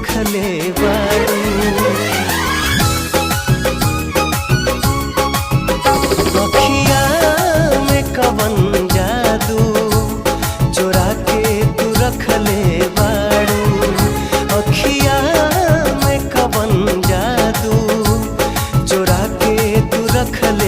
रखले बारू। अखिया में कवन जादू चोरा के तू रखले बारू। अखिया में कवन जादू चोरा के तू रखले